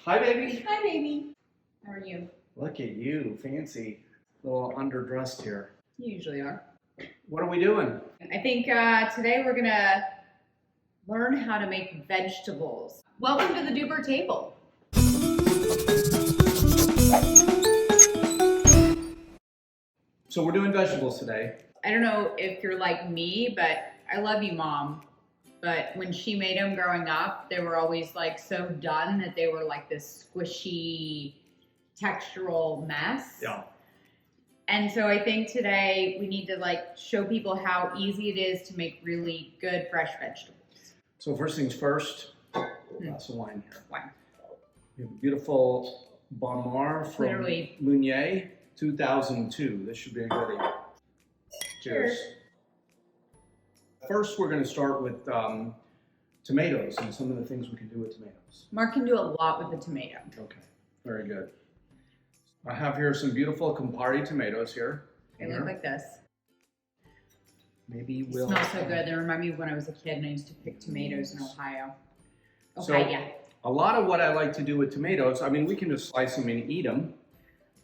Hi, baby. Hi, baby. How are you? Look at you, fancy. A little underdressed here. You usually are. What are we doing? I think today we're gonna learn how to make vegetables. Welcome to the Deuber table. So we're doing vegetables today. I don't know if you're like me, but I love you, Mom. But when she made them growing up, they were always like so done that they were like this squishy, textural mess. Yeah. And so I think today we need to like show people how easy it is to make really good fresh vegetables. So first things first, a glass of wine here. Wine. We have a beautiful Bon Mar from Clearly. Meunier, 2002. This should be a goodie. Cheers. First, we're going to start with tomatoes and some of the things we can do with tomatoes. Mark can do a lot with the tomato. Okay, very good. I have here some beautiful Campari tomatoes here. They look like this. Maybe They we'll... smell so good. They remind me of when I was a kid and I used to pick tomatoes in Ohio. So, Ohio. a lot of what I like to do with tomatoes, I mean, we can just slice them and eat them,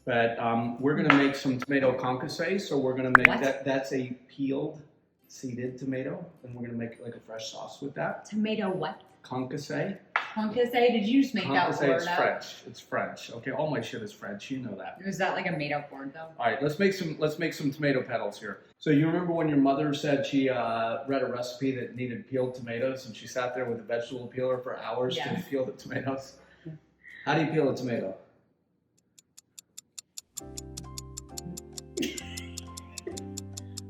but we're going to make some tomato concasse. So we're going to make What? that's a peeled, seeded tomato, and we're going to make like a fresh sauce with that. Tomato what? Concasse. Concasse? Did you just make Concasse, that word it's up? French. It's French. Okay, all my shit is French. You know that. Was that like a made up word though? All right, let's make some tomato petals here. So you remember when your mother said she read a recipe that needed peeled tomatoes, and she sat there with a vegetable peeler for hours to peel the tomatoes? How do you peel a tomato?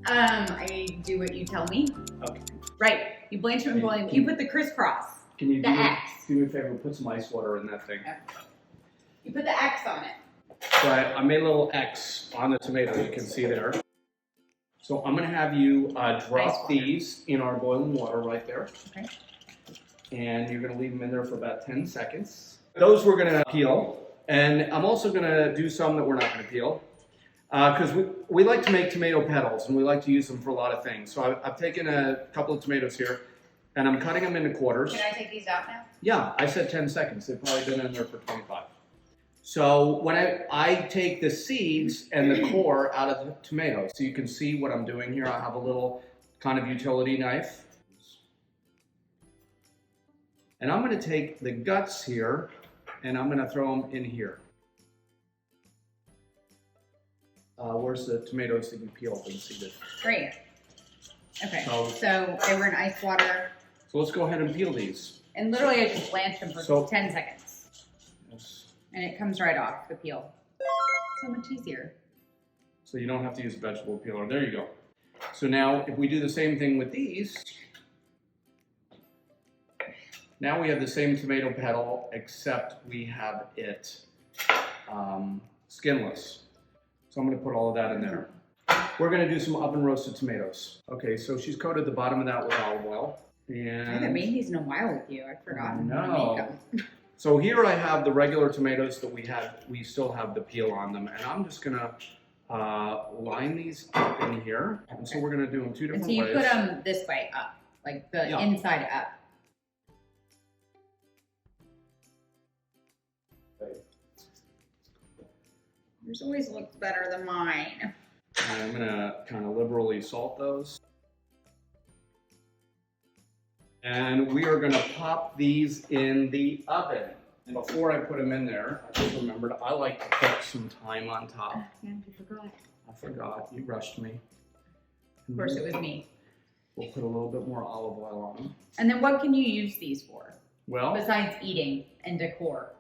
I do what you tell me. Okay. Right. You blanch it in boiling. You put the crisscross. Can you The do me, X. do me a favor? Put some ice water in that thing. You put the X on it. So I made a little X on the tomato. You can see there. So I'm going to have you drop these in our boiling water right there. Okay. And you're going to leave them in there for about 10 seconds. Those we're going to peel. And I'm also going to do some that we're not going to peel. Because we like to make tomato petals, and we like to use them for a lot of things. So I've taken a couple of tomatoes here, and I'm cutting them into quarters. Can I take these out now? Yeah, I said 10 seconds. They've probably been in there for 25. So when I take the seeds and the core out of the tomato, so you can see what I'm doing here. I have a little kind of utility knife. And I'm going to take the guts here, and I'm going to throw them in here. Where's the tomatoes that you peeled and seeded? Great. Okay. So they were in ice water. So let's go ahead and peel these. And literally I just blanched them for 10 seconds. Yes. And it comes right off the peel. So much easier. So you don't have to use a vegetable peeler. There you go. So now if we do the same thing with these, now we have the same tomato petal, except we have it skinless. So I'm going to put all of that in there. We're going to do some oven roasted tomatoes. Okay, so she's coated the bottom of that with olive oil. And I haven't made these in a while with you. I've forgotten how to make them. So here I have the regular tomatoes that we still have the peel on them. And I'm just going to line these up in here. And so we're going to do them two different ways. And so you put them this way up, like the inside up. Yours always looks better than mine. And I'm going to kind of liberally salt those. And we are going to pop these in the oven. And before I put them in there, I just remembered I like to put some thyme on top. Yeah, you forgot. I forgot. You rushed me. Of course, it was me. We'll put a little bit more olive oil on them. And then what can you use these for? Well, Besides eating and decor.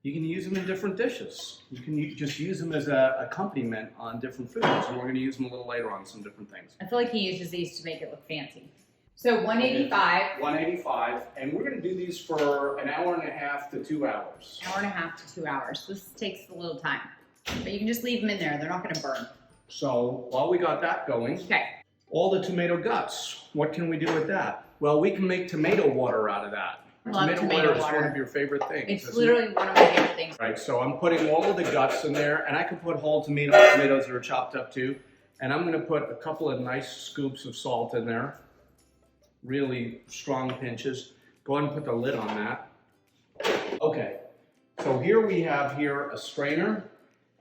you can use them in different dishes. You can just use them as an accompaniment on different foods. And we're going to use them a little later on some different things. I feel like he uses these to make it look fancy. So 185. 185, and we're going to do these for an hour and a half to 2 hours. Hour and a half to 2 hours. This takes a little time. But you can just leave them in there. They're not going to burn. So while we got that going, Okay. all the tomato guts, what can we do with that? Well, we can make tomato water out of that. Love tomato water is water. one of your favorite things. It's literally one of my favorite things. Right, so I'm putting all of the guts in there, and I can put whole tomatoes that are chopped up too. And I'm going to put a couple of nice scoops of salt in there. Really strong pinches. Go ahead and put the lid on that. Okay, So here we have a strainer,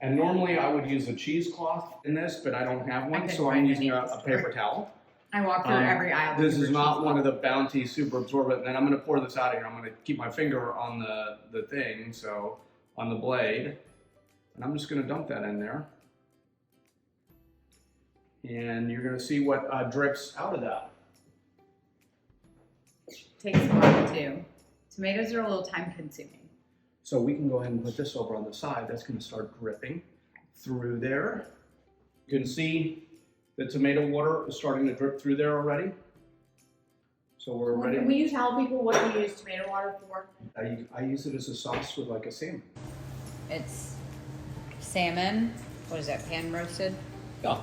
and normally I would use a cheesecloth in this, but I don't have one, so I'm using a paper towel. I walk through every aisle. This is not one of the Bounty super absorbent. And then I'm going to pour this out of here. I'm going to keep my finger on the thing, so on the blade, and I'm just going to dump that in there. And you're going to see what drips out of that. Takes a while too. Tomatoes are a little time consuming. So we can go ahead and put this over on the side. That's going to start dripping through there. You can see the tomato water is starting to drip through there already. So we're ready. Will you tell people what you use tomato water for? I use it as a sauce with like a salmon. It's salmon. What is that? Pan roasted? Yeah.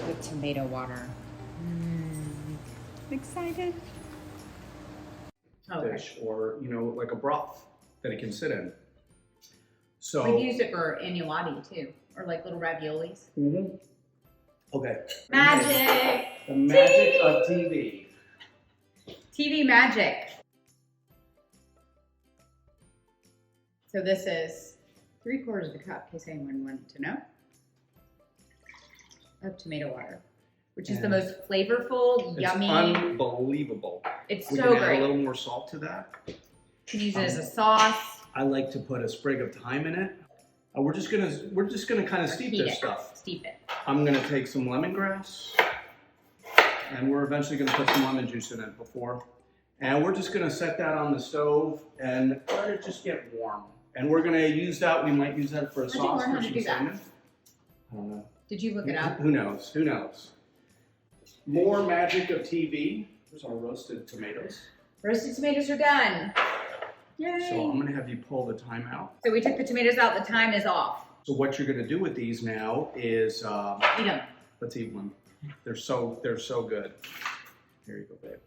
With tomato water. Excited. Fish, or like a broth that it can sit in. So We've used it for agnolotti too, or like little raviolis. Mm-hmm. Okay. Magic. The magic of TV. TV magic. So this is 3/4 of a cup, in case anyone wanted to know, of tomato water, which is the most flavorful, yummy. It's unbelievable. It's we so can add great. a little more salt to that. You can use it as a sauce. I like to put a sprig of thyme in it. We're just gonna kind of steep this stuff. Steep it. I'm gonna take some lemongrass, and we're eventually gonna put some lemon juice in it before. And we're just gonna set that on the stove and let it just get warm. And we're gonna use that. We might use that for a sauce for some salmon. I don't know. Did you look it up? Who knows? Who knows? More magic of TV. Here's our roasted tomatoes. Roasted tomatoes are done. Yay! So I'm gonna have you pull the thyme out. So we took the tomatoes out. The thyme is off. So what you're gonna do with these now is Eat them. let's eat one. They're so good. Here you go, babe.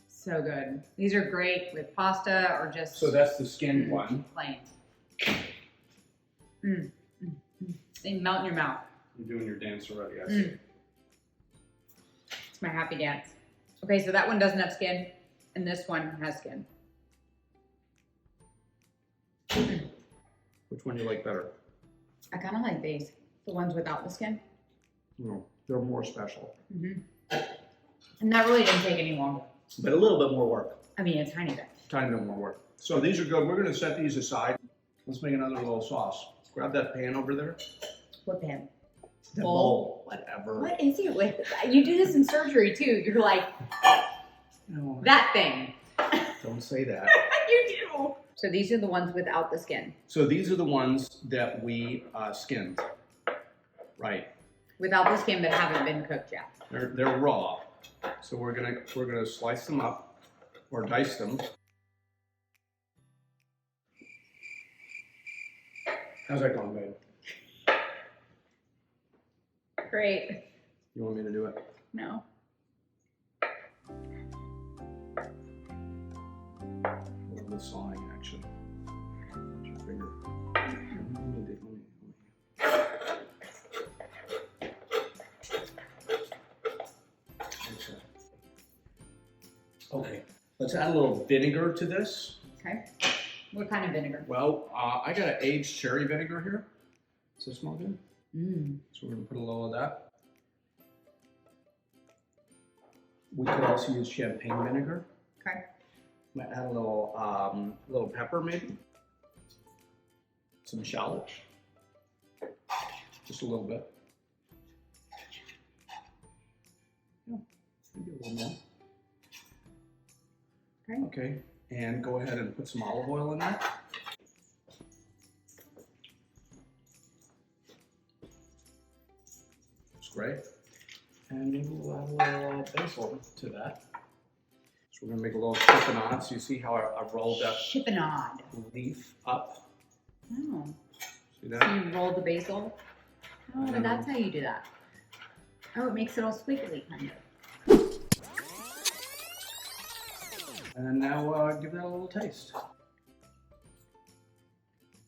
So good. These are great with pasta or just So that's the skinned one. plain. They melt in your mouth. You're doing your dance already, I see. It's my happy dance. Okay, so that one doesn't have skin, and this one has skin. Which one do you like better? I kind of like these, the ones without the skin. No, they're more special. And that really didn't take any longer. But a little bit more work. I mean, a tiny bit. Tiny bit more work. So these are good. We're gonna set these aside. Let's make another little sauce. Grab that pan over there. What pan? That bowl. Whatever. What is it with you? Do this in surgery too. You're like that thing. Don't say that. You do. So these are the ones without the skin. So these are the ones that we skinned. Right. Without the skin, but haven't been cooked yet. They're raw. So we're gonna slice them up or dice them. How's that going, babe? Great. You want me to do it? No. A little sawing action. Put your finger. Okay, let's add a little vinegar to this. Okay. What kind of vinegar? Well, I got an aged cherry vinegar here. Does this smell good? Mm. So we're gonna put a little of that. We could also use champagne vinegar. Okay. I'm gonna add a little pepper maybe. Some shallot. Just a little bit. Yeah, maybe a little more. Okay. Okay, and go ahead and put some olive oil in there. That's great. And maybe we'll add a little basil to that. So we're gonna make a little chiffonade. So you see how I rolled that Chiffonade. leaf up? Oh. See So that? you roll the basil? Oh, but that's how you do that. Oh, it makes it all squiggly kind of. And now give that a little taste.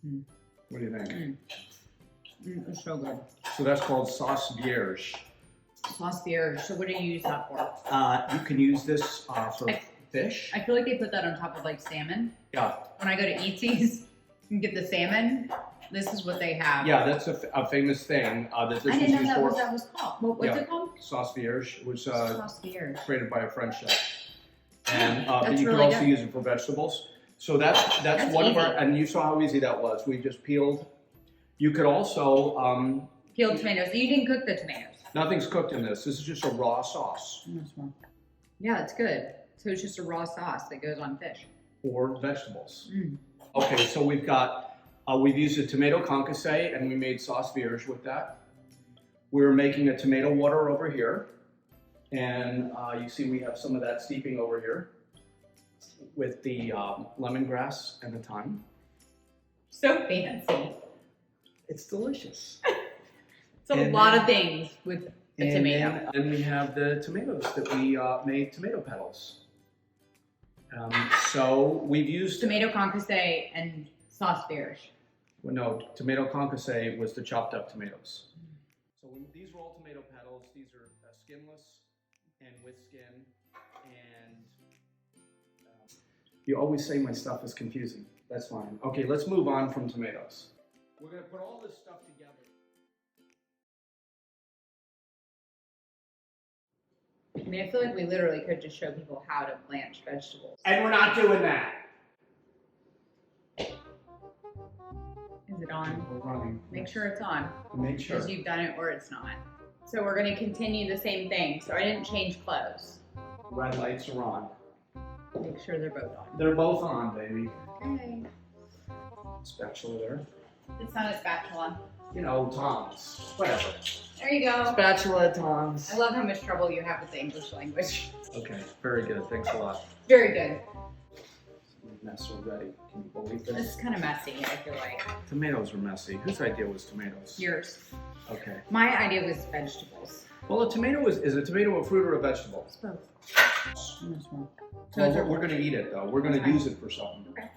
Mm. What do you think? It's so good. So that's called sauce vierge. Sauce vierge. So what do you use that for? You can use this for fish. I feel like they put that on top of like salmon. Yeah. When I go to Eatsies and get the salmon, this is what they have. Yeah, that's a famous thing that this I was didn't know used that for. was called. What's it called? Sauce vierge. It was Sauce vierge. created by a French chef. And but That's you really could also good. use it for vegetables. So that's one of our, easy. and you saw how easy that was. We just peeled. You could also, Peeled tomatoes. You didn't cook the tomatoes. nothing's cooked in this. This is just a raw sauce Yeah, it's good. So it's just a raw sauce that goes on fish. for vegetables. Mm. Okay, so we've got, we've used a tomato concasse and we made sauce vierge with that. We're making a tomato water over here. And you see we have some of that steeping over here with the lemongrass and the thyme. So fancy. It's delicious. It's a lot of things with the tomato. Then we have the tomatoes that we made tomato petals. So we've used Tomato concasse and sauce vierge. well, no, tomato concasse was the chopped up tomatoes. So these are all tomato petals. These are skinless and with skin. And you always say my stuff is confusing. That's fine. Okay, let's move on from tomatoes. We're going to put all this stuff together. I mean, I feel like we literally could just show people how to blanch vegetables. And we're not doing that. Is it on? We're running. Make sure it's on. Make sure. Because you've done it or it's not. So we're going to continue the same thing. So I didn't change clothes. Red lights are on. Make sure they're both on. They're both on, baby. Okay. Spatula there. It's not a spatula. You know, tongs. Whatever. There you go. Spatula, tongs. I love how much trouble you have with the English language. Okay, very good. Thanks a lot. Very good. Mess already. Can you believe This this? is kind of messy, I feel like. Tomatoes are messy. Whose idea was tomatoes? Yours. Okay. My idea was vegetables. Well, a tomato is a tomato a fruit or a vegetable? It's both. Well, we're going to eat it though. We're going to use it for something. Okay.